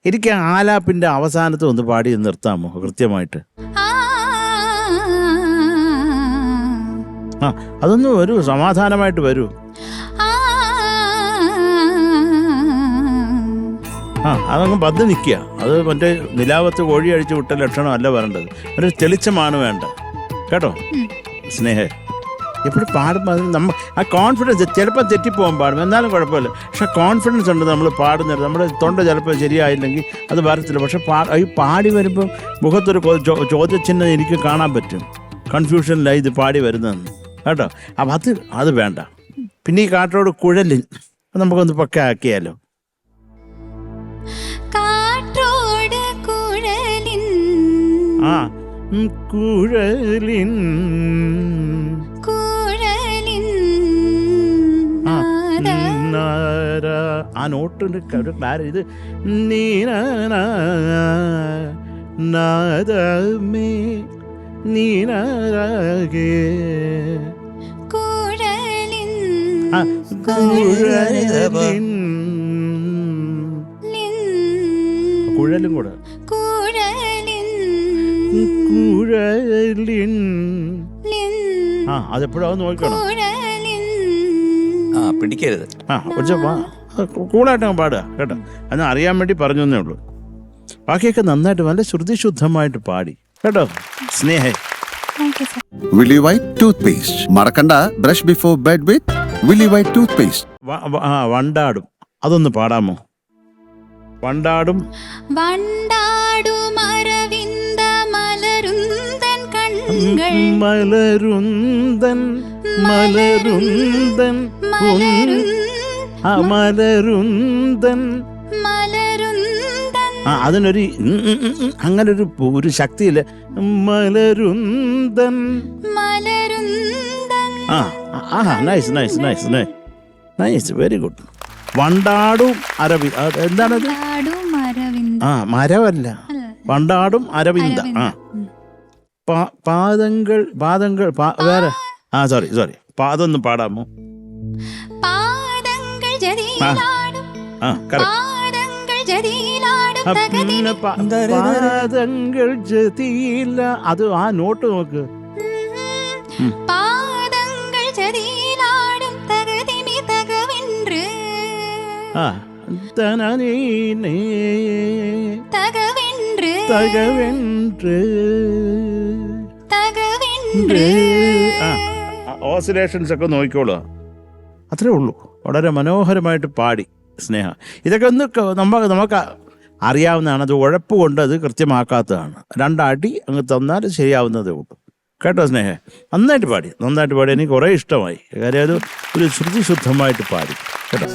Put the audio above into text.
എനിക്ക് ആലാപ്പിന്റെ അവസാനത്ത് ഒന്ന് പാടി നിർത്താമോ കൃത്യമായിട്ട്? ആ അതൊന്ന് വരൂ, സമാധാനമായിട്ട് വരൂ. ആ അതങ്ങ് പത് നിൽക്കുക. അത് മറ്റേ നിലാവത്ത് കോഴി അഴിച്ച് വിട്ട ലക്ഷണം അല്ല വരേണ്ടത്, ഒരു തെളിച്ചമാണ് വേണ്ടത് കേട്ടോ സ്നേഹ. എപ്പോഴും പാടുമ്പോൾ അതിന് നമ്മൾ ആ കോൺഫിഡൻസ്, ചിലപ്പോൾ തെറ്റിപ്പോകാൻ പാടും, എന്നാലും കുഴപ്പമില്ല. പക്ഷെ കോൺഫിഡൻസ് ഉണ്ട് നമ്മൾ പാടുന്നത്. നമ്മുടെ തൊണ്ട ചിലപ്പോൾ ശരിയായില്ലെങ്കിൽ അത് വരത്തില്ല. പക്ഷെ പാടി വരുമ്പോൾ മുഖത്തൊരു ചോദ്യചിഹ്നം എനിക്ക് കാണാൻ പറ്റും. കൺഫ്യൂഷനിലായി ഇത് പാടി വരുന്നതെന്ന് കേട്ടോ. അപ്പം അത് വേണ്ട. പിന്നെ ഈ കാട്ടോട് കുഴലിൻ നമുക്കൊന്ന് പക്ക ആക്കിയാലോ? ആ കുഴലിൻ ആ നോട്ടിൻ്റെ ഒരു ക്ലാരി. ഇത് നീനമേ നീനേ കുഴലും കൂടെ കുഴലിൻ. ആ അതെപ്പോഴും നോക്കണം. പിടിക്കരുത്. ആ കൂളായിട്ട് പാടുക കേട്ടോ. അത് അറിയാൻ വേണ്ടി പറഞ്ഞു എന്നേ ഉള്ളൂ. ബാക്കിയൊക്കെ നന്നായിട്ട് നല്ല ശ്രുതിശുദ്ധമായിട്ട് പാടി കേട്ടോ സ്നേഹ. Willy White toothpaste. മറക്കണ്ട, brush before bed with Willy White toothpaste. വണ്ടാടും അതൊന്ന് പാടാമോ? വണ്ടാടും അരവിന്ദ മലരുന്തൻ കണ്ണുകൾ മലരുന്തൻ മലരുന്തൻ മലരുന്തൻ അതിനൊരു അങ്ങനൊരു ശക്തിയില്ല. മലരുന്തൻ nice nice nice nice very good. വണ്ടാടും എന്താണത്? മരവല്ല, വണ്ടാടും അരവിന്ദ. പാദങ്ങൾ പാദങ്ങൾ വേറെ. സോറി പാദൊന്നും പാടാമോ? പാദങ്ങൾ ജതിയില്ല. അത് ആ നോട്ട് നോക്ക്. പാദങ്ങൾ ജതിയിലാടും തകതിമി തകവെன்று തകവെன்று തകവെன்று തകവെன்று. ഓസിലേഷൻസ് ഒക്കെ നോക്കിക്കോളൂ. അത്രേ ഉള്ളൂ. വളരെ മനോഹരമായിട്ട് പാടി സ്നേഹ. ഇതൊക്കെ ഒന്ന് നമുക്ക് അറിയാവുന്നതാണ്. അത് ഉഴപ്പ് കൊണ്ട് അത് കൃത്യമാക്കാത്തതാണ്. രണ്ടടി അങ്ങ് തന്നാൽ ശരിയാവുന്നതേ ഉള്ളൂ കേട്ടോ സ്നേഹ. നന്നായിട്ട് പാടി എനിക്ക് കുറേ ഇഷ്ടമായി. കാര്യം അത് ഒരു ശ്രുതിശുദ്ധമായിട്ട് പാടി കേട്ടോ.